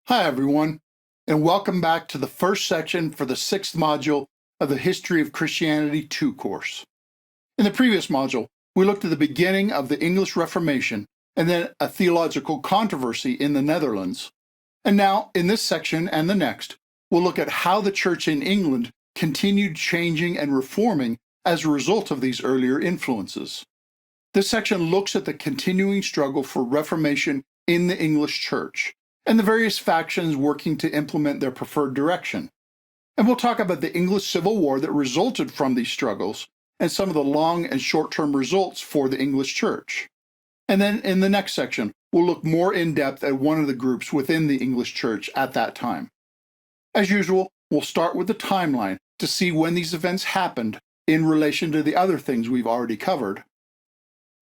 Hi, everyone, and welcome back to the first section for the sixth module of the History of Christianity 2 course. In the previous module, we looked at the beginning of the English Reformation and then a theological controversy in the Netherlands. And now, in this section and the next, we'll look at how the church in England continued changing and reforming as a result of these earlier influences. This section looks at the continuing struggle for reformation in the English church and the various factions working to implement their preferred direction. And we'll talk about the English Civil War that resulted from these struggles and some of the long and short-term results for the English church. And then in the next section, we'll look more in depth at one of the groups within the English church at that time. As usual, we'll start with the timeline to see when these events happened in relation to the other things we've already covered.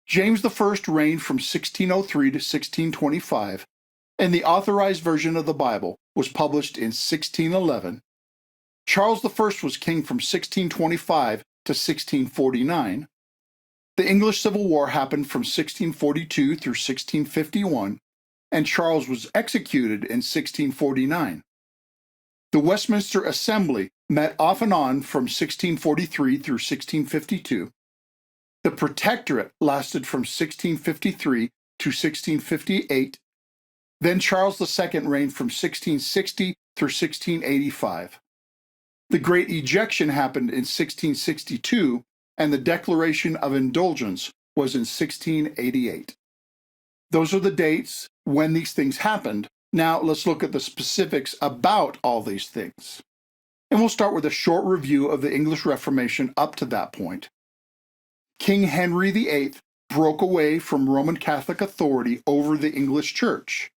James I reigned from 1603 to 1625, and the Authorized Version of the Bible was published in 1611. Charles I was king from 1625 to 1649. The English Civil War happened from 1642 through 1651, and Charles was executed in 1649. The Westminster Assembly met off and on from 1643 through 1652. The Protectorate lasted from 1653 to 1658. Then Charles II reigned from 1660 through 1685. The Great Ejection happened in 1662, and the Declaration of Indulgence was in 1688. Those are the dates when these things happened. Now let's look at the specifics about all these things. And we'll start with a short review of the English Reformation up to that point. King Henry VIII broke away from Roman Catholic authority over the English Church.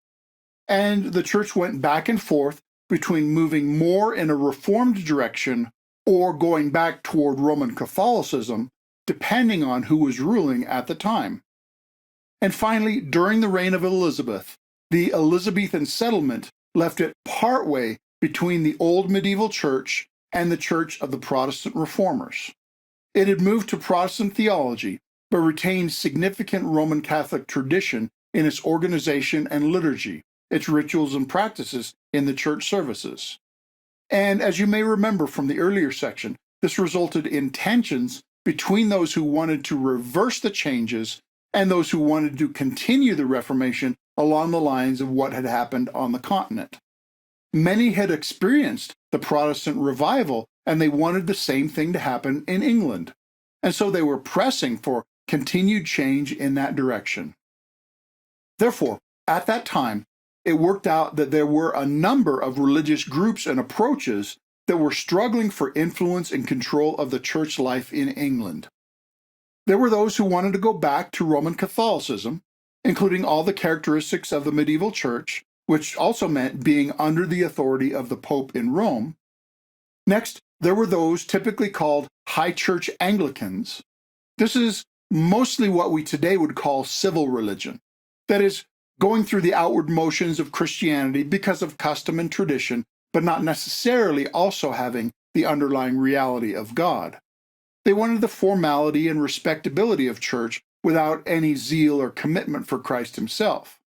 And the church went back and forth between moving more in a reformed direction or going back toward Roman Catholicism, depending on who was ruling at the time. And finally, during the reign of Elizabeth, the Elizabethan settlement left it partway between the old medieval church and the church of the Protestant reformers. It had moved to Protestant theology, but retained significant Roman Catholic tradition in its organization and liturgy, its rituals and practices in the church services. And as you may remember from the earlier section, this resulted in tensions between those who wanted to reverse the changes and those who wanted to continue the Reformation along the lines of what had happened on the continent. Many had experienced the Protestant revival, and they wanted the same thing to happen in England. And so they were pressing for continued change in that direction. Therefore, at that time, it worked out that there were a number of religious groups and approaches that were struggling for influence and control of the church life in England. There were those who wanted to go back to Roman Catholicism, including all the characteristics of the medieval church, which also meant being under the authority of the Pope in Rome. Next, there were those typically called High Church Anglicans. This is mostly what we today would call civil religion. That is, going through the outward motions of Christianity because of custom and tradition, but not necessarily also having the underlying reality of God. They wanted the formality and respectability of church without any zeal or commitment for Christ himself.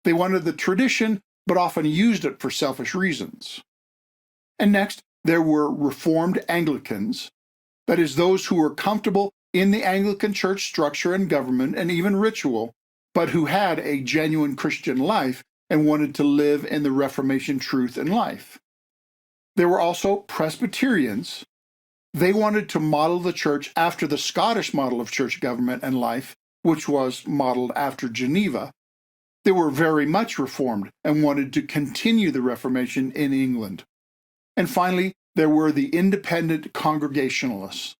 They wanted the tradition, but often used it for selfish reasons. And next, there were Reformed Anglicans, that is, those who were comfortable in the Anglican church structure and government and even ritual, but who had a genuine Christian life and wanted to live in the Reformation truth and life. There were also Presbyterians. They wanted to model the church after the Scottish model of church government and life, which was modeled after Geneva. They were very much Reformed and wanted to continue the Reformation in England. And finally, there were the Independent Congregationalists.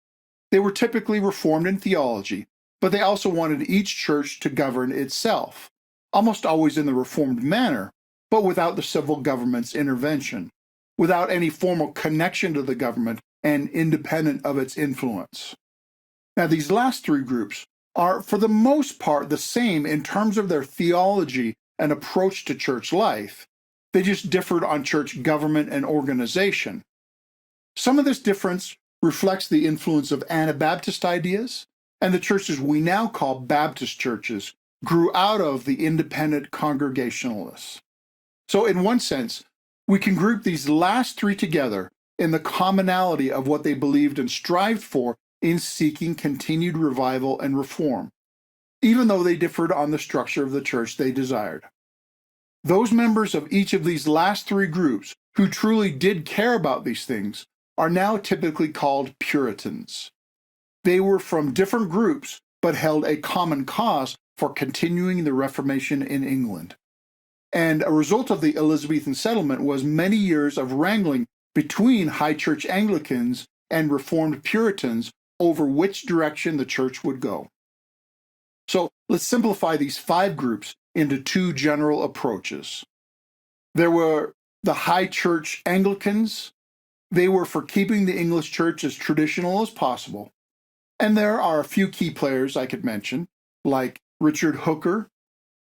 They were typically Reformed in theology, but they also wanted each church to govern itself, almost always in the Reformed manner, but without the civil government's intervention, without any formal connection to the government and independent of its influence. Now, these last three groups are, for the most part, the same in terms of their theology and approach to church life. They just differed on church government and organization. Some of this difference reflects the influence of Anabaptist ideas, and the churches we now call Baptist churches grew out of the independent Congregationalists. So in one sense, we can group these last three together in the commonality of what they believed and strived for in seeking continued revival and reform, even though they differed on the structure of the church they desired. Those members of each of these last three groups who truly did care about these things are now typically called Puritans. They were from different groups, but held a common cause for continuing the Reformation in England. And a result of the Elizabethan settlement was many years of wrangling between High Church Anglicans and Reformed Puritans over which direction the church would go. So let's simplify these five groups into two general approaches. There were the High Church Anglicans. They were for keeping the English church as traditional as possible. And there are a few key players I could mention, like Richard Hooker,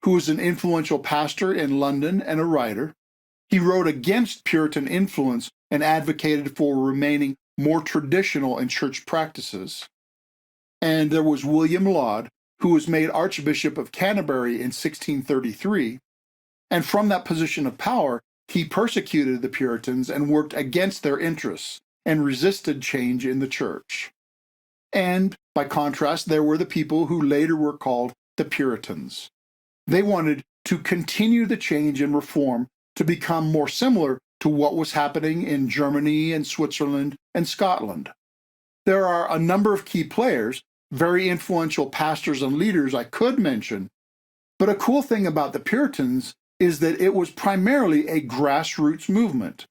who was an influential pastor in London and a writer. He wrote against Puritan influence and advocated for remaining more traditional in church practices. And there was William Laud, who was made Archbishop of Canterbury in 1633, and from that position of power, he persecuted the Puritans and worked against their interests and resisted change in the church. And, by contrast, there were the people who later were called the Puritans. They wanted to continue the change and reform to become more similar to what was happening in Germany and Switzerland and Scotland. There are a number of key players, very influential pastors and leaders I could mention, but a cool thing about the Puritans is that it was primarily a grassroots movement.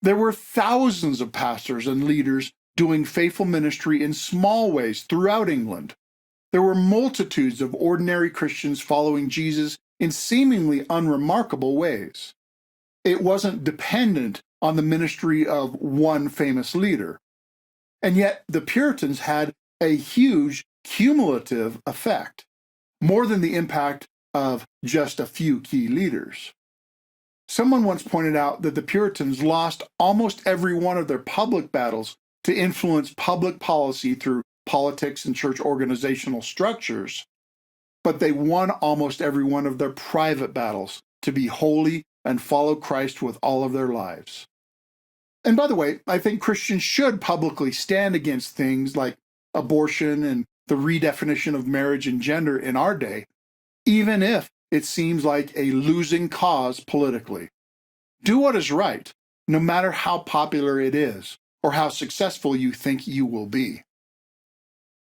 There were thousands of pastors and leaders doing faithful ministry in small ways throughout England. There were multitudes of ordinary Christians following Jesus in seemingly unremarkable ways. It wasn't dependent on the ministry of one famous leader. And yet the Puritans had a huge cumulative effect, more than the impact of just a few key leaders. Someone once pointed out that the Puritans lost almost every one of their public battles to influence public policy through politics and church organizational structures, but they won almost every one of their private battles to be holy and follow Christ with all of their lives. And by the way, I think Christians should publicly stand against things like abortion and the redefinition of marriage and gender in our day, even if it seems like a losing cause politically. Do what is right, no matter how popular it is or how successful you think you will be.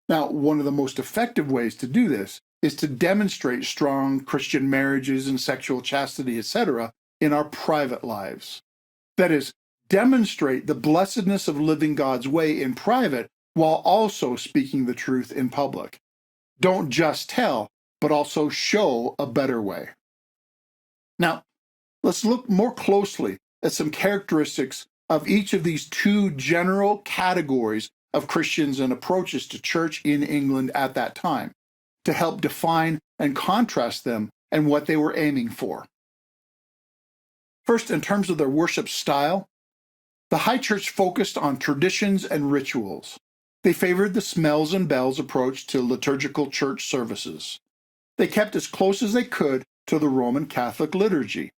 Now, one of the most effective ways to do this is to demonstrate strong Christian marriages and sexual chastity, etc., in our private lives. That is, demonstrate the blessedness of living God's way in private while also speaking the truth in public. Don't just tell, but also show a better way. Now, let's look more closely at some characteristics of each of these two general categories of Christians and approaches to church in England at that time, to help define and contrast them and what they were aiming for. First, in terms of their worship style, the High Church focused on traditions and rituals. They favored the smells and bells approach to liturgical church services. They kept as close as they could to the Roman Catholic liturgy,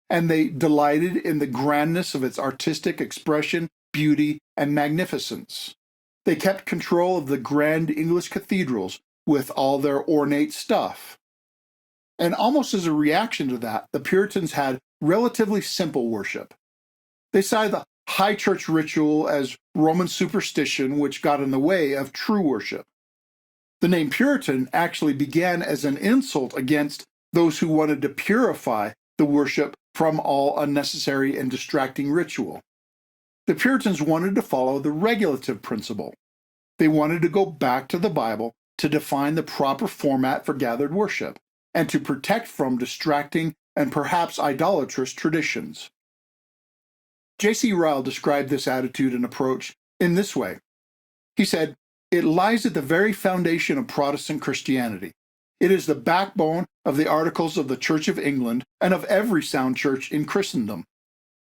and they delighted in the grandness of its artistic expression, beauty, and magnificence. They kept control of the grand English cathedrals with all their ornate stuff. And almost as a reaction to that, the Puritans had relatively simple worship. They cited the High Church ritual as Roman superstition, which got in the way of true worship. The name Puritan actually began as an insult against those who wanted to purify the worship from all unnecessary and distracting ritual. The Puritans wanted to follow the regulative principle. They wanted to go back to the Bible to define the proper format for gathered worship and to protect from distracting and perhaps idolatrous traditions. J.C. Ryle described this attitude and approach in this way. He said, "It lies at the very foundation of Protestant Christianity. It is the backbone of the Articles of the Church of England and of every sound church in Christendom.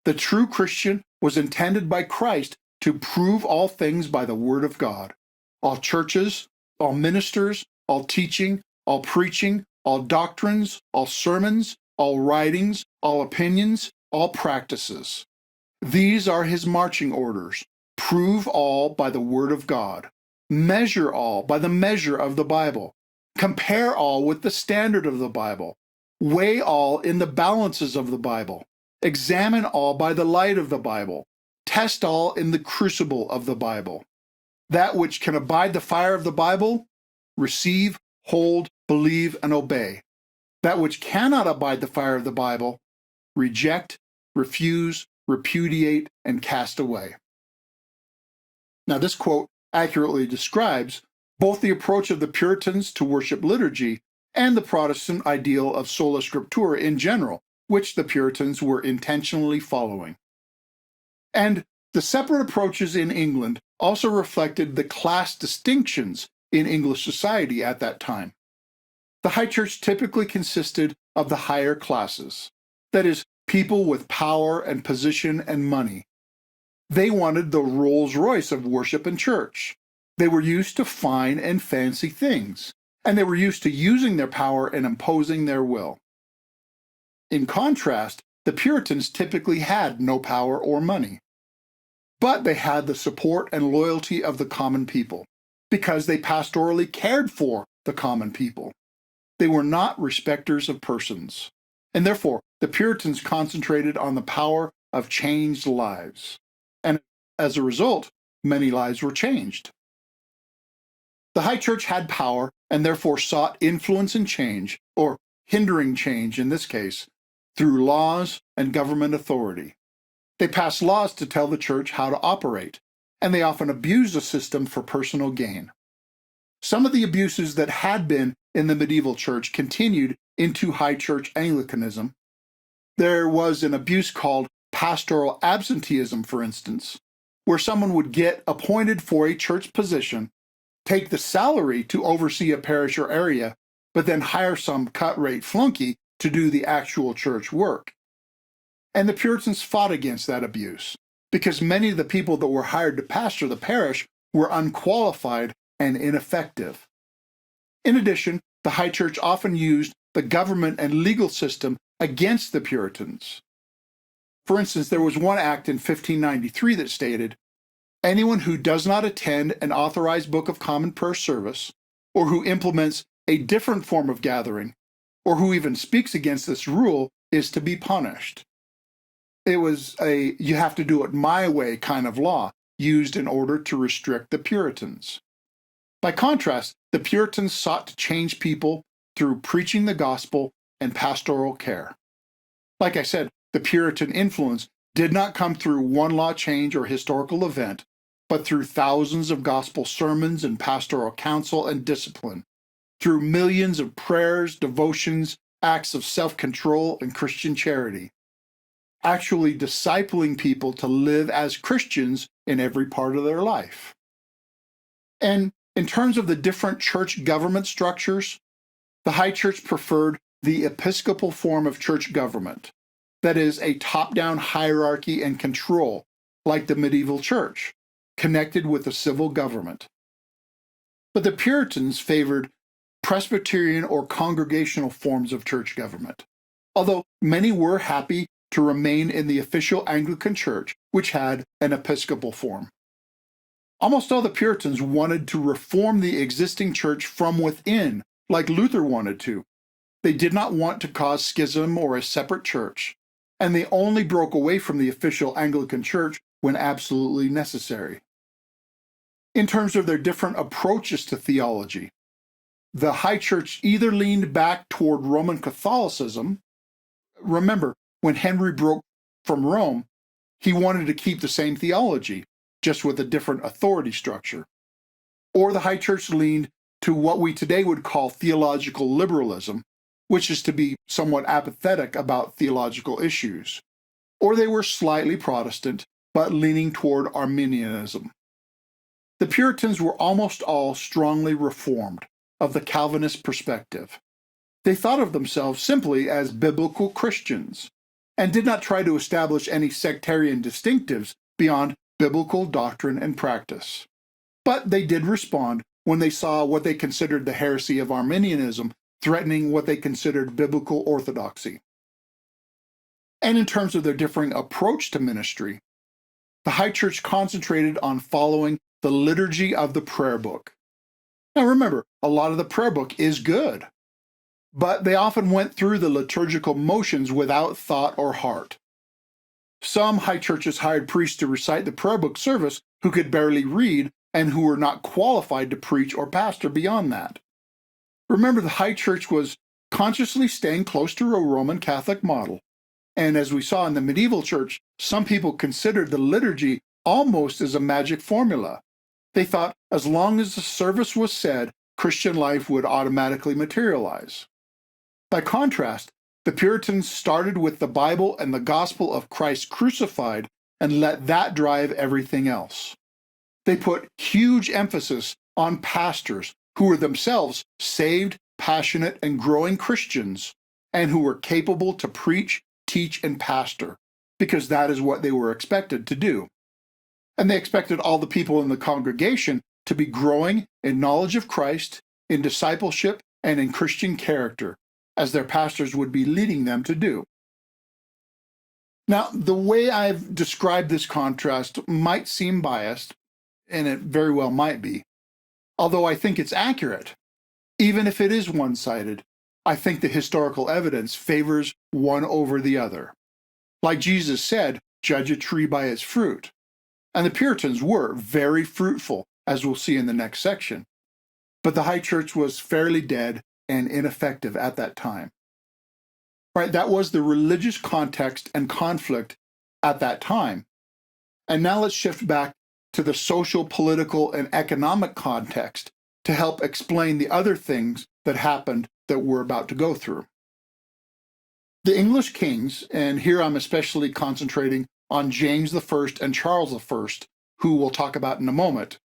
The true Christian was intended by Christ to prove all things by the Word of God. All churches, all ministers, all teaching, all preaching, all doctrines, all sermons, all writings, all opinions, all practices. These are his marching orders. Prove all by the word of God. Measure all by the measure of the Bible. Compare all with the standard of the Bible. Weigh all in the balances of the Bible. Examine all by the light of the Bible. Test all in the crucible of the Bible. That which can abide the fire of the Bible, receive, hold, believe, and obey. That which cannot abide the fire of the Bible, reject, refuse, repudiate, and cast away. Now, this quote accurately describes both the approach of the Puritans to worship liturgy and the Protestant ideal of sola scriptura in general, which the Puritans were intentionally following. And the separate approaches in England also reflected the class distinctions in English society at that time. The high church typically consisted of the higher classes, that is, people with power and position and money. They wanted the Rolls-Royce of worship and church. They were used to fine and fancy things, and they were used to using their power and imposing their will. In contrast, the Puritans typically had no power or money, but they had the support and loyalty of the common people because they pastorally cared for the common people. They were not respecters of persons, and therefore the Puritans concentrated on the power of changed lives. And as a result, many lives were changed. The high church had power and therefore sought influence and change, or hindering change in this case, through laws and government authority. They passed laws to tell the church how to operate, and they often abused the system for personal gain. Some of the abuses that had been in the medieval church continued into high church Anglicanism. There was an abuse called pastoral absenteeism, for instance, where someone would get appointed for a church position, take the salary to oversee a parish or area, but then hire some cut-rate flunky to do the actual church work. And the Puritans fought against that abuse, because many of the people that were hired to pastor the parish were unqualified and ineffective. In addition, the high church often used the government and legal system against the Puritans. For instance, there was one act in 1593 that stated, "Anyone who does not attend an authorized Book of Common Prayer service, or who implements a different form of gathering, or who even speaks against this rule, is to be punished." It was a "you have to do it my way" kind of law used in order to restrict the Puritans. By contrast, the Puritans sought to change people through preaching the gospel and pastoral care. Like I said, the Puritan influence did not come through one law change or historical event, but through thousands of gospel sermons and pastoral counsel and discipline, through millions of prayers, devotions, acts of self-control, and Christian charity, actually discipling people to live as Christians in every part of their life. And in terms of the different church government structures, the high church preferred the episcopal form of church government, that is, a top-down hierarchy and control, like the medieval church, connected with the civil government. But the Puritans favored Presbyterian or congregational forms of church government, although many were happy to remain in the official Anglican Church, which had an episcopal form. Almost all the Puritans wanted to reform the existing church from within, like Luther wanted to. They did not want to cause schism or a separate church, and they only broke away from the official Anglican Church when absolutely necessary. In terms of their different approaches to theology, the high church either leaned back toward Roman Catholicism. Remember, when Henry broke from Rome, he wanted to keep the same theology, just with a different authority structure. Or the high church leaned to what we today would call theological liberalism, which is to be somewhat apathetic about theological issues. Or they were slightly Protestant, but leaning toward Arminianism. The Puritans were almost all strongly Reformed, of the Calvinist perspective. They thought of themselves simply as biblical Christians, and did not try to establish any sectarian distinctives beyond biblical doctrine and practice. But they did respond when they saw what they considered the heresy of Arminianism threatening what they considered biblical orthodoxy. and in terms of their differing approach to ministry. The high church concentrated on following the liturgy of the prayer book. Now remember, a lot of the prayer book is good, but they often went through the liturgical motions without thought or heart. Some high churches hired priests to recite the prayer book service who could barely read and who were not qualified to preach or pastor beyond that. Remember, the high church was consciously staying close to a Roman Catholic model. And as we saw in the medieval church, some people considered the liturgy almost as a magic formula. They thought as long as the service was said, Christian life would automatically materialize. By contrast, the Puritans started with the Bible and the gospel of Christ crucified and let that drive everything else. They put huge emphasis on pastors who were themselves saved, passionate, and growing Christians, and who were capable to preach, teach, and pastor, because that is what they were expected to do. And they expected all the people in the congregation to be growing in knowledge of Christ, in discipleship, and in Christian character, as their pastors would be leading them to do. Now, the way I've described this contrast might seem biased, and it very well might be, although I think it's accurate. Even if it is one-sided, I think the historical evidence favors one over the other. Like Jesus said, judge a tree by its fruit. And the Puritans were very fruitful, as we'll see in the next section. But the high church was fairly dead and ineffective at that time. Right, that was the religious context and conflict at that time. And now let's shift back to the social, political, and economic context to help explain the other things that happened that we're about to go through. The English kings, and here I'm especially concentrating on James I and Charles I, who we'll talk about in a moment,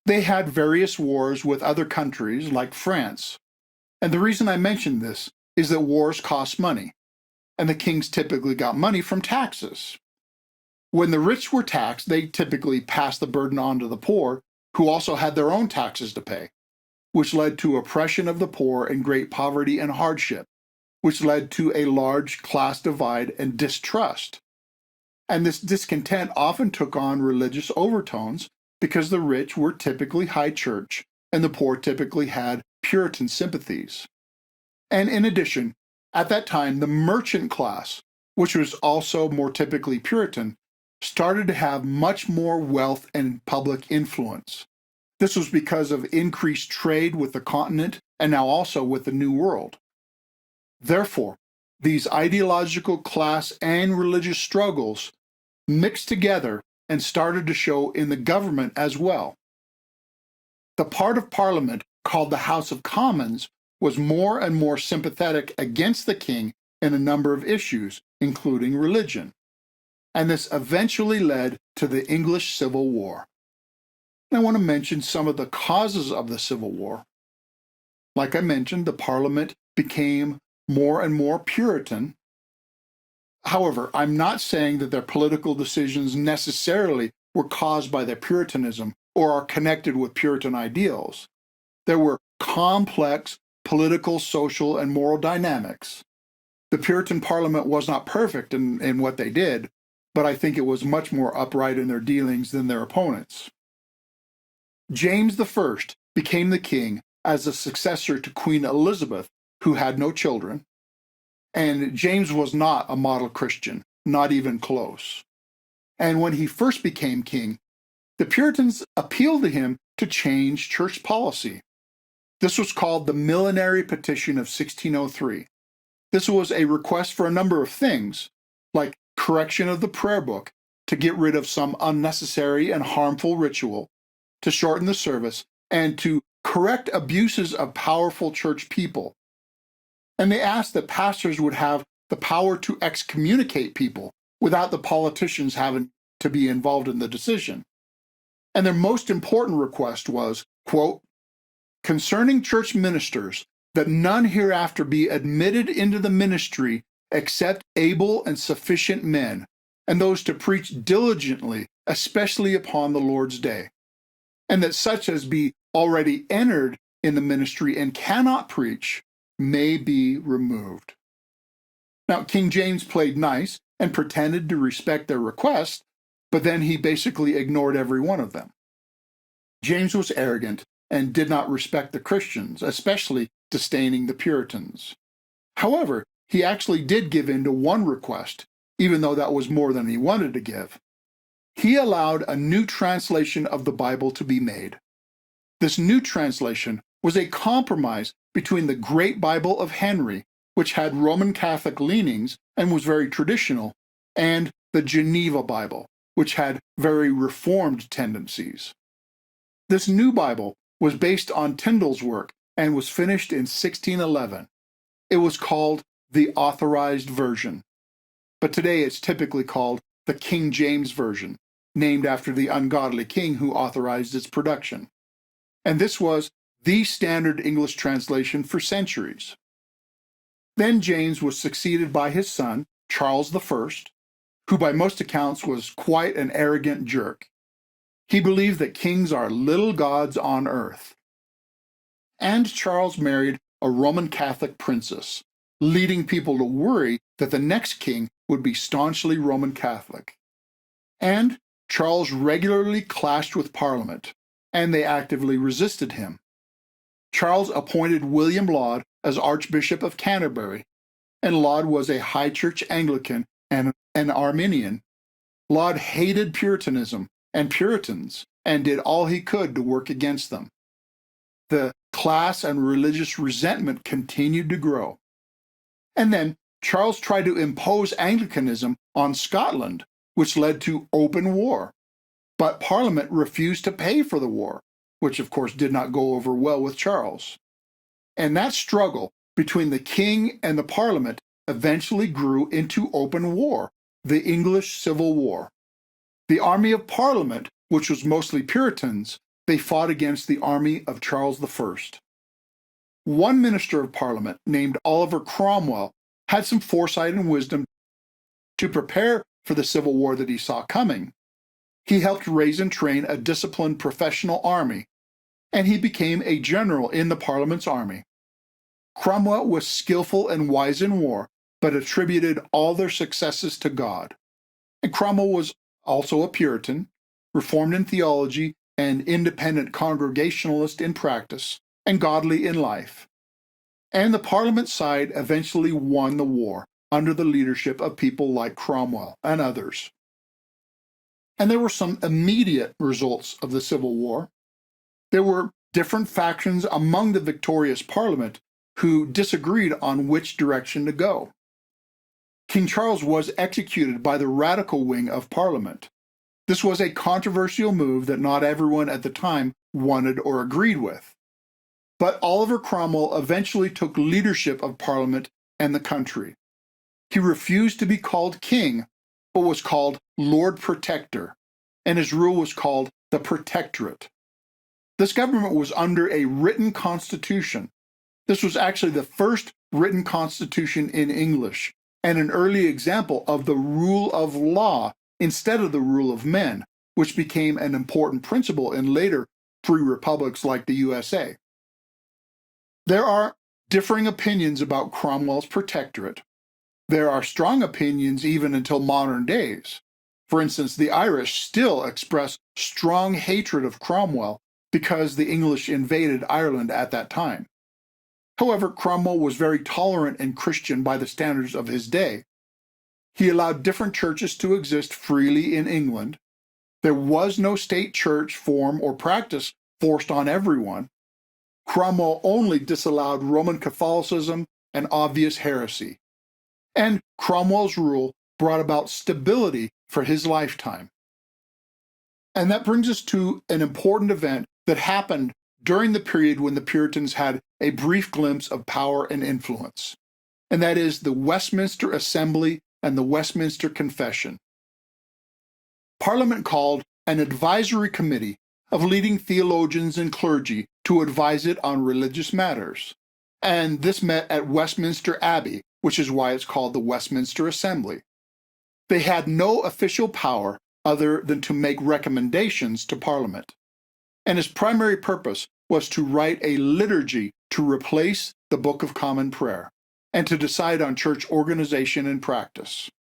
they had various wars with other countries like France. And the reason I mention this is that wars cost money, and the kings typically got money from taxes. When the rich were taxed, they typically passed the burden on to the poor, who also had their own taxes to pay, which led to oppression of the poor and great poverty and hardship, which led to a large class divide and distrust. And this discontent often took on religious overtones because the rich were typically high church and the poor typically had Puritan sympathies. And in addition, at that time, the merchant class, which was also more typically Puritan, started to have much more wealth and public influence. This was because of increased trade with the continent and now also with the New World. Therefore, these ideological class and religious struggles mixed together and started to show in the government as well. The part of Parliament called the House of Commons was more and more sympathetic against the king in a number of issues, including religion. And this eventually led to the English Civil War. And I want to mention some of the causes of the Civil War. Like I mentioned, the Parliament became more and more Puritan. However, I'm not saying that their political decisions necessarily were caused by their Puritanism or are connected with Puritan ideals. There were complex political, social, and moral dynamics. The Puritan Parliament was not perfect in what they did, but I think it was much more upright in their dealings than their opponents. James I became the king as a successor to Queen Elizabeth, who had no children, and James was not a model Christian, not even close. And when he first became king, the Puritans appealed to him to change church policy. This was called the Millenary Petition of 1603. This was a request for a number of things, like correction of the prayer book to get rid of some unnecessary and harmful ritual, to shorten the service, and to correct abuses of powerful church people. And they asked that pastors would have the power to excommunicate people without the politicians having to be involved in the decision. And their most important request was, quote, concerning church ministers, that none hereafter be admitted into the ministry except able and sufficient men, and those to preach diligently, especially upon the Lord's day, and that such as be already entered in the ministry and cannot preach may be removed. Now, King James played nice and pretended to respect their requests, but then he basically ignored every one of them. James was arrogant and did not respect the Christians, especially disdaining the Puritans. However, he actually did give in to one request, even though that was more than he wanted to give. He allowed a new translation of the Bible to be made. This new translation was a compromise between the Great Bible of Henry, which had Roman Catholic leanings and was very traditional, and the Geneva Bible, which had very Reformed tendencies. This new Bible was based on Tyndale's work and was finished in 1611. It was called the Authorized Version, but today it's typically called the King James Version, named after the ungodly king who authorized its production. And this was the standard English translation for centuries. Then James was succeeded by his son, Charles I, who by most accounts was quite an arrogant jerk. He believed that kings are little gods on earth. And Charles married a Roman Catholic princess, leading people to worry that the next king would be staunchly Roman Catholic. And Charles regularly clashed with Parliament, and they actively resisted him. Charles appointed William Laud as Archbishop of Canterbury, and Laud was a High Church Anglican and an Arminian. Laud hated Puritanism and Puritans and did all he could to work against them. The class and religious resentment continued to grow. And then Charles tried to impose Anglicanism on Scotland, which led to open war. But Parliament refused to pay for the war, which of course did not go over well with Charles. And that struggle between the king and the Parliament eventually grew into open war, the English Civil War. The army of Parliament, which was mostly Puritans, they fought against the army of Charles I. One minister of Parliament, named Oliver Cromwell, had some foresight and wisdom to prepare for the civil war that he saw coming. He helped raise and train a disciplined professional army, and he became a general in the Parliament's army. Cromwell was skillful and wise in war, but attributed all their successes to God. And Cromwell was also a Puritan, reformed in theology, and independent Congregationalist in practice, and godly in life. And the Parliament side eventually won the war under the leadership of people like Cromwell and others. And there were some immediate results of the Civil War. There were different factions among the victorious Parliament who disagreed on which direction to go. King Charles was executed by the radical wing of Parliament. This was a controversial move that not everyone at the time wanted or agreed with. But Oliver Cromwell eventually took leadership of Parliament and the country. He refused to be called king, but was called Lord Protector, and his rule was called the Protectorate. This government was under a written constitution. This was actually the first written constitution in English, and an early example of the rule of law instead of the rule of men, which became an important principle in later free republics like the USA. There are differing opinions about Cromwell's protectorate. There are strong opinions even until modern days. For instance, the Irish still express strong hatred of Cromwell because the English invaded Ireland at that time. However, Cromwell was very tolerant and Christian by the standards of his day. He allowed different churches to exist freely in England. There was no state church form or practice forced on everyone. Cromwell only disallowed Roman Catholicism and obvious heresy. And Cromwell's rule brought about stability for his lifetime. And that brings us to an important event that happened during the period when the Puritans had a brief glimpse of power and influence, and that is the Westminster Assembly and the Westminster Confession. Parliament called an advisory committee of leading theologians and clergy to advise it on religious matters, and this met at Westminster Abbey, which is why it's called the Westminster Assembly. They had no official power other than to make recommendations to Parliament, and its primary purpose was to write a liturgy to replace the Book of Common Prayer, and to decide on church organization and practice.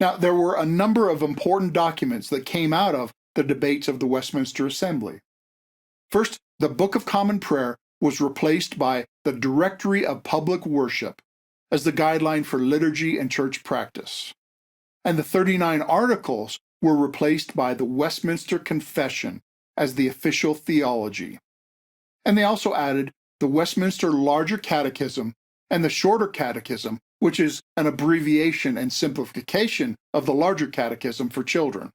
Now, there were a number of important documents that came out of the debates of the Westminster Assembly. First, the Book of Common Prayer was replaced by the Directory of Public Worship as the guideline for liturgy and church practice. And the 39 Articles were replaced by the Westminster Confession as the official theology. And they also added the Westminster Larger Catechism and the Shorter Catechism, which is an abbreviation and simplification of the Larger Catechism for children.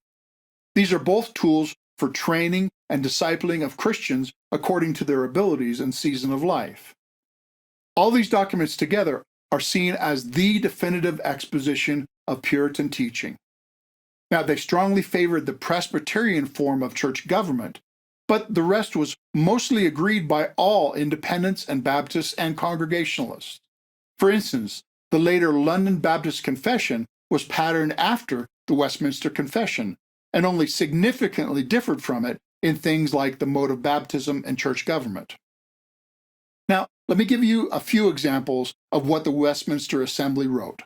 These are both tools for training and discipling of Christians according to their abilities and season of life. All these documents together are seen as the definitive exposition of Puritan teaching. Now, they strongly favored the Presbyterian form of church government, but the rest was mostly agreed by all Independents and Baptists and Congregationalists. For instance, the later London Baptist Confession was patterned after the Westminster Confession, and only significantly differed from it in things like the mode of baptism and church government. Now, let me give you a few examples of what the Westminster Assembly wrote.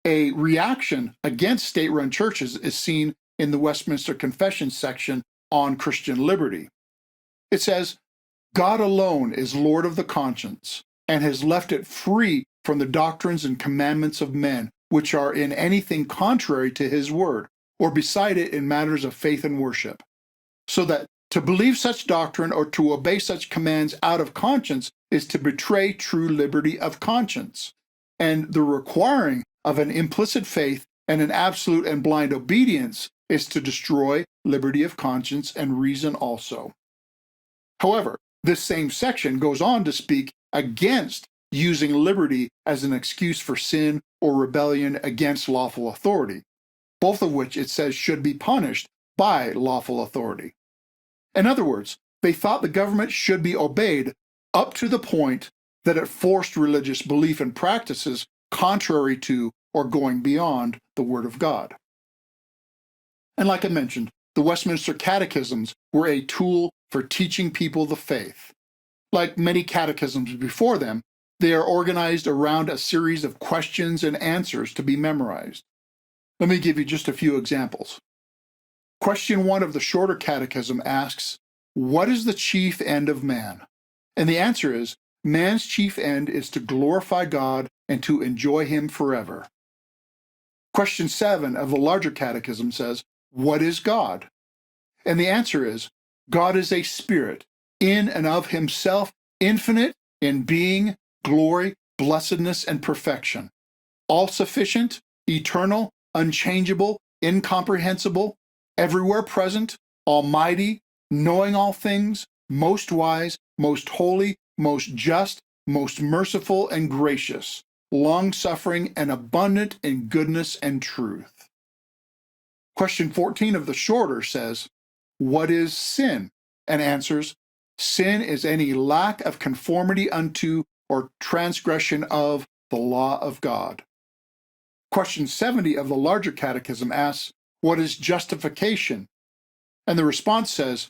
A reaction against state-run churches is seen in the Westminster Confession section on Christian liberty. It says, "God alone is Lord of the conscience, and has left it free from the doctrines and commandments of men, which are in anything contrary to his word, or beside it in matters of faith and worship. So that to believe such doctrine or to obey such commands out of conscience is to betray true liberty of conscience, and the requiring of an implicit faith and an absolute and blind obedience is to destroy liberty of conscience and reason also." However, this same section goes on to speak against using liberty as an excuse for sin or rebellion against lawful authority, both of which it says should be punished by lawful authority. In other words, they thought the government should be obeyed up to the point that it forced religious belief and practices contrary to or going beyond the Word of God. And like I mentioned, the Westminster Catechisms were a tool for teaching people the faith. Like many catechisms before them, they are organized around a series of questions and answers to be memorized. Let me give you just a few examples. Question 1 of the Shorter Catechism asks, "What is the chief end of man?" And the answer is, man's chief end is to glorify God and to enjoy him forever. Question 7 of the Larger Catechism says, "What is God?" And the answer is, God is a spirit, in and of himself, infinite in being, glory, blessedness, and perfection, all-sufficient, eternal, unchangeable, incomprehensible, everywhere present, almighty, knowing all things, most wise, most holy, most just, most merciful and gracious, long-suffering and abundant in goodness and truth. Question 14 of the Shorter says, "What is sin?" and answers, "Sin is any lack of conformity unto or transgression of the law of God." Question 70 of the Larger Catechism asks, "What is justification?" And the response says,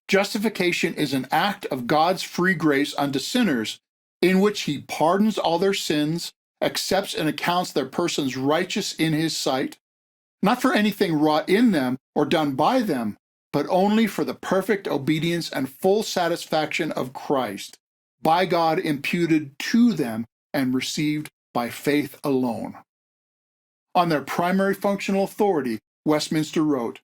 "Justification is an act of God's free grace unto sinners, in which he pardons all their sins, accepts and accounts their persons righteous in his sight, not for anything wrought in them or done by them, but only for the perfect obedience and full satisfaction of Christ, by God imputed to them and received by faith alone." On their primary functional authority, Westminster wrote,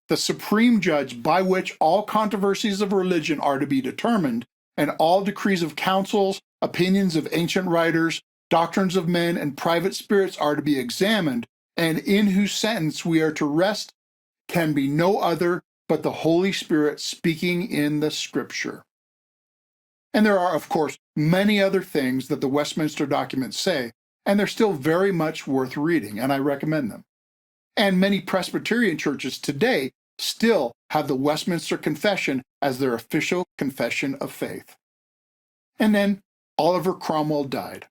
"The supreme judge by which all controversies of religion are to be determined, and all decrees of councils, opinions of ancient writers, doctrines of men, and private spirits are to be examined, and in whose sentence we are to rest, can be no other but the Holy Spirit speaking in the Scripture." And there are, of course, many other things that the Westminster documents say, and they're still very much worth reading, and I recommend them. And many Presbyterian churches today still have the Westminster Confession as their official confession of faith. And then Oliver Cromwell died,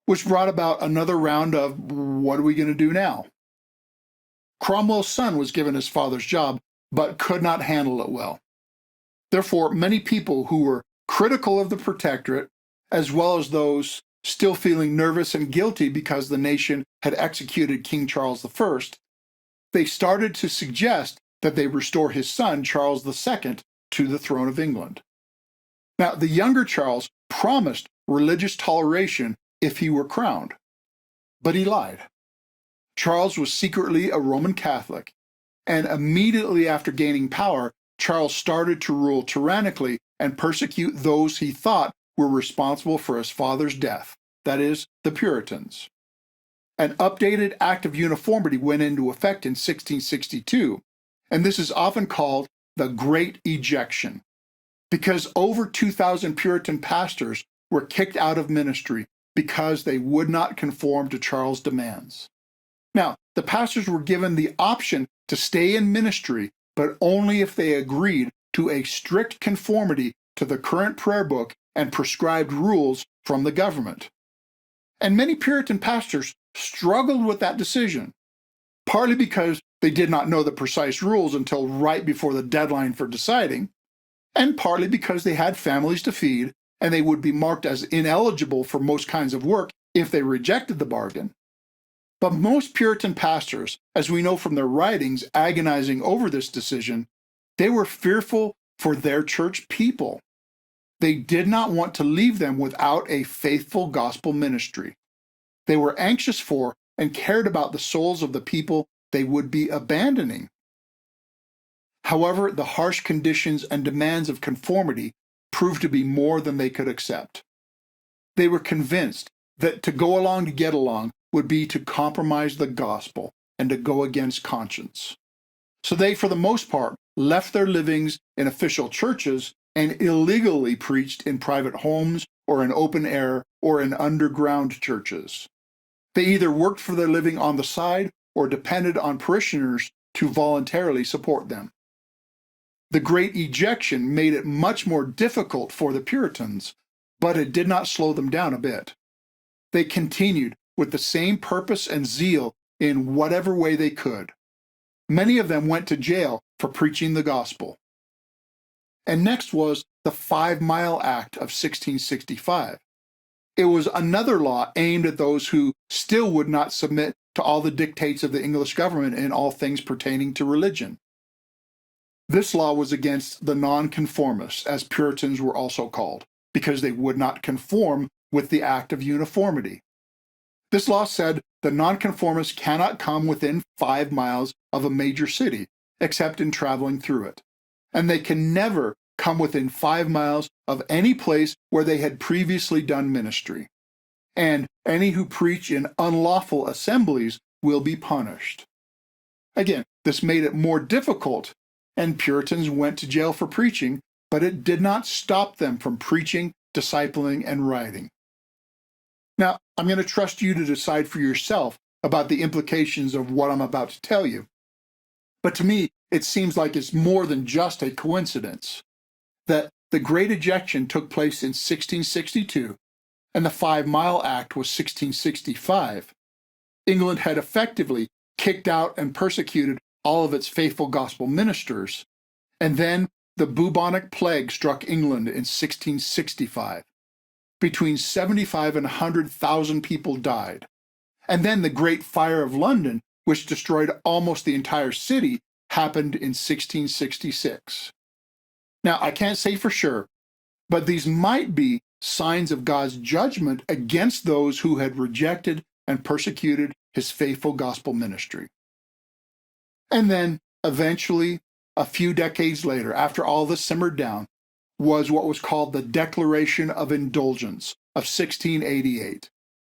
which brought about another round of, what are we going to do now? Cromwell's son was given his father's job, but could not handle it well. Therefore, many people who were critical of the Protectorate, as well as those still feeling nervous and guilty because the nation had executed King Charles I, they started to suggest that they restore his son, Charles II, to the throne of England. Now, the younger Charles promised religious toleration if he were crowned, but he lied. Charles was secretly a Roman Catholic, and immediately after gaining power, Charles started to rule tyrannically and persecute those he thought were responsible for his father's death, that is, the Puritans. An updated Act of Uniformity went into effect in 1662, and this is often called the Great Ejection, because over 2,000 Puritan pastors were kicked out of ministry because they would not conform to Charles' demands. Now, the pastors were given the option to stay in ministry, but only if they agreed to a strict conformity to the current prayer book and prescribed rules from the government. And many Puritan pastors struggled with that decision, partly because they did not know the precise rules until right before the deadline for deciding, and partly because they had families to feed and they would be marked as ineligible for most kinds of work if they rejected the bargain. But most Puritan pastors, as we know from their writings agonizing over this decision, they were fearful for their church people. They did not want to leave them without a faithful gospel ministry. They were anxious for and cared about the souls of the people they would be abandoning. However, the harsh conditions and demands of conformity proved to be more than they could accept. They were convinced that to go along to get along would be to compromise the gospel and to go against conscience. So they, for the most part, left their livings in official churches and illegally preached in private homes or in open air or in underground churches. They either worked for their living on the side or depended on parishioners to voluntarily support them. The Great Ejection made it much more difficult for the Puritans, but it did not slow them down a bit. They continued with the same purpose and zeal in whatever way they could. Many of them went to jail for preaching the gospel. And next was the 5 Mile Act of 1665. It was another law aimed at those who still would not submit to all the dictates of the English government in all things pertaining to religion. This law was against the nonconformists, as Puritans were also called, because they would not conform with the Act of Uniformity. This law said the nonconformists cannot come within 5 miles of a major city, except in traveling through it, and they can never come within 5 miles of any place where they had previously done ministry, and any who preach in unlawful assemblies will be punished. Again, this made it more difficult, and Puritans went to jail for preaching, but it did not stop them from preaching, discipling, and writing. Now, I'm going to trust you to decide for yourself about the implications of what I'm about to tell you. But to me, it seems like it's more than just a coincidence that the Great Ejection took place in 1662 and the 5 Mile Act was 1665. England had effectively kicked out and persecuted all of its faithful gospel ministers, and then the bubonic plague struck England in 1665. Between 75 and 100,000 people died. And then the Great Fire of London, which destroyed almost the entire city, happened in 1666. Now, I can't say for sure, but these might be signs of God's judgment against those who had rejected and persecuted his faithful gospel ministry. And then, eventually, a few decades later, after all this simmered down, was what was called the Declaration of Indulgence of 1688.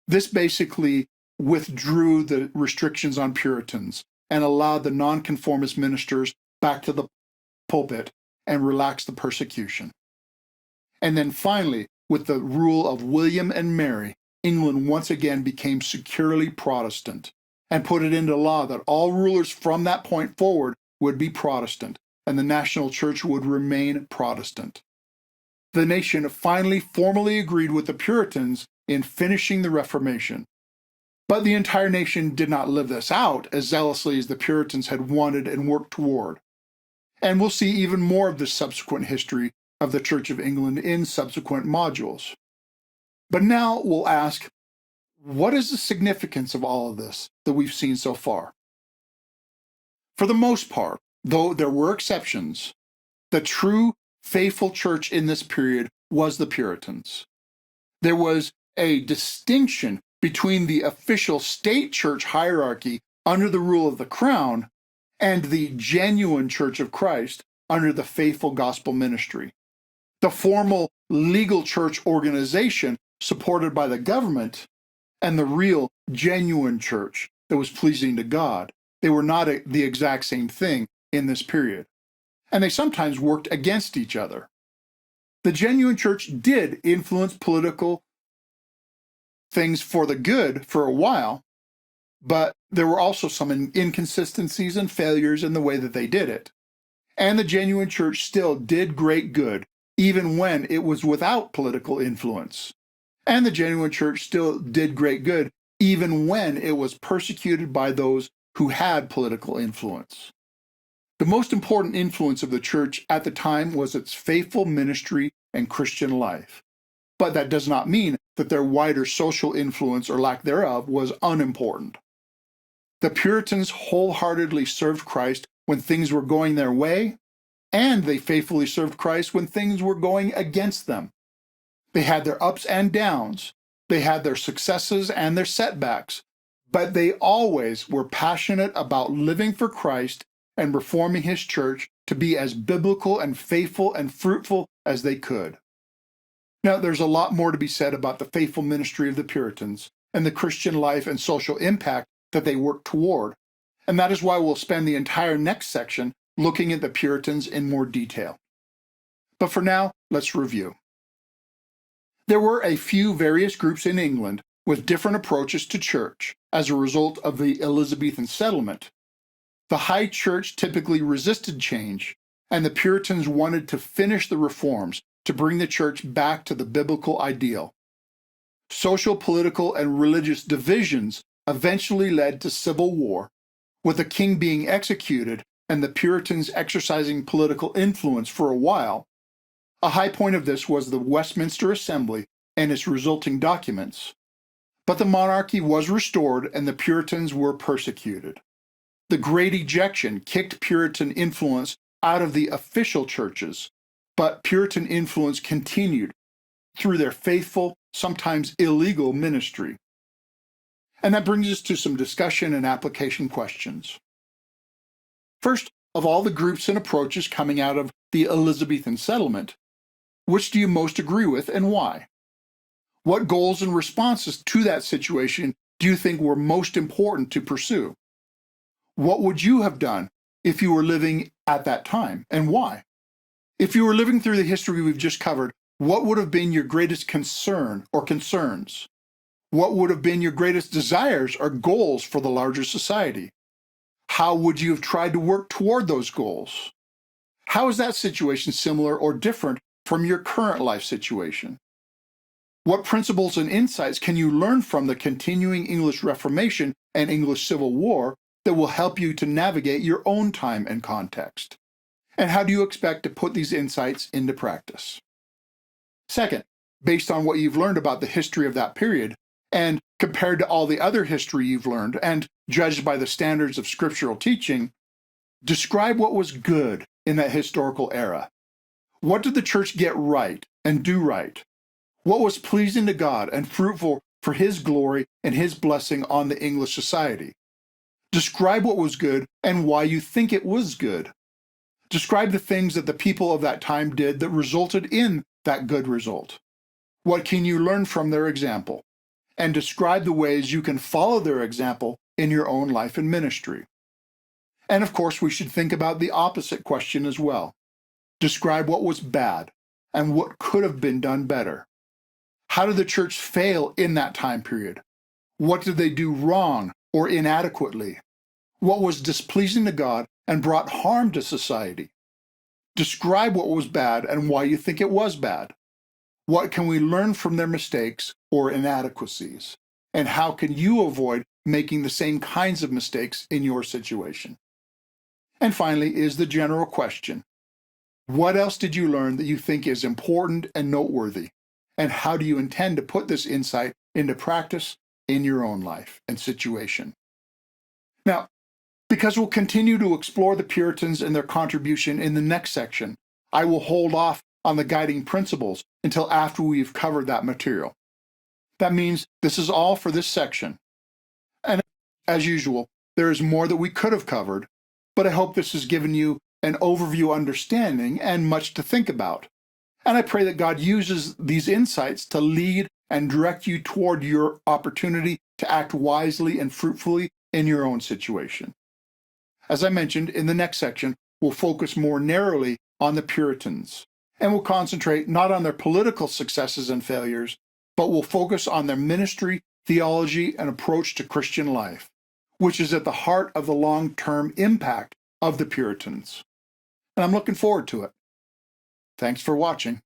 This basically withdrew the restrictions on Puritans and allowed the nonconformist ministers back to the pulpit and relaxed the persecution. And then finally, with the rule of William and Mary, England once again became securely Protestant and put it into law that all rulers from that point forward would be Protestant and the national church would remain Protestant. The nation finally formally agreed with the Puritans in finishing the Reformation. But the entire nation did not live this out as zealously as the Puritans had wanted and worked toward. And we'll see even more of the subsequent history of the Church of England in subsequent modules. But now we'll ask, what is the significance of all of this that we've seen so far? For the most part, though there were exceptions, the true faithful church in this period was the Puritans. There was a distinction between the official state church hierarchy under the rule of the crown and the genuine Church of Christ under the faithful gospel ministry. The formal legal church organization supported by the government and the real genuine church that was pleasing to God. They were not the exact same thing in this period. And they sometimes worked against each other. The genuine church did influence political things for the good for a while, but there were also some inconsistencies and failures in the way that they did it. And the genuine church still did great good, even when it was without political influence. And the genuine church still did great good, even when it was persecuted by those who had political influence. The most important influence of the church at the time was its faithful ministry and Christian life. But that does not mean that their wider social influence or lack thereof was unimportant. The Puritans wholeheartedly served Christ when things were going their way, and they faithfully served Christ when things were going against them. They had their ups and downs, they had their successes and their setbacks, but they always were passionate about living for Christ and reforming his church to be as biblical and faithful and fruitful as they could. Now, there's a lot more to be said about the faithful ministry of the Puritans and the Christian life and social impact that they worked toward, and that is why we'll spend the entire next section looking at the Puritans in more detail. But for now, let's review. There were a few various groups in England with different approaches to church as a result of the Elizabethan settlement. The High Church typically resisted change, and the Puritans wanted to finish the reforms to bring the church back to the biblical ideal. Social, political, and religious divisions eventually led to civil war, with the king being executed and the Puritans exercising political influence for a while. A high point of this was the Westminster Assembly and its resulting documents. But the monarchy was restored and the Puritans were persecuted. The Great Ejection kicked Puritan influence out of the official churches, but Puritan influence continued through their faithful, sometimes illegal ministry. And that brings us to some discussion and application questions. First, of all the groups and approaches coming out of the Elizabethan settlement, which do you most agree with and why? What goals and responses to that situation do you think were most important to pursue? What would you have done if you were living at that time, and why? If you were living through the history we've just covered, what would have been your greatest concern or concerns? What would have been your greatest desires or goals for the larger society? How would you have tried to work toward those goals? How is that situation similar or different from your current life situation? What principles and insights can you learn from the continuing English Reformation and English Civil War that will help you to navigate your own time and context? And how do you expect to put these insights into practice? Second, based on what you've learned about the history of that period, and compared to all the other history you've learned, and judged by the standards of scriptural teaching, describe what was good in that historical era. What did the church get right and do right? What was pleasing to God and fruitful for his glory and his blessing on the English society? Describe what was good and why you think it was good. Describe the things that the people of that time did that resulted in that good result. What can you learn from their example? And describe the ways you can follow their example in your own life and ministry. And of course, we should think about the opposite question as well. Describe what was bad and what could have been done better. How did the church fail in that time period? What did they do wrong or inadequately? What was displeasing to God and brought harm to society? Describe what was bad and why you think it was bad. What can we learn from their mistakes or inadequacies? And how can you avoid making the same kinds of mistakes in your situation? And finally is the general question. What else did you learn that you think is important and noteworthy? And how do you intend to put this insight into practice in your own life and situation? Now, because we'll continue to explore the Puritans and their contribution in the next section, I will hold off on the guiding principles until after we've covered that material. That means this is all for this section. And as usual, there is more that we could have covered, but I hope this has given you an overview understanding and much to think about. And I pray that God uses these insights to lead and direct you toward your opportunity to act wisely and fruitfully in your own situation. As I mentioned, in the next section, we'll focus more narrowly on the Puritans, and we'll concentrate not on their political successes and failures, but we'll focus on their ministry, theology, and approach to Christian life, which is at the heart of the long-term impact of the Puritans. And I'm looking forward to it. Thanks for watching.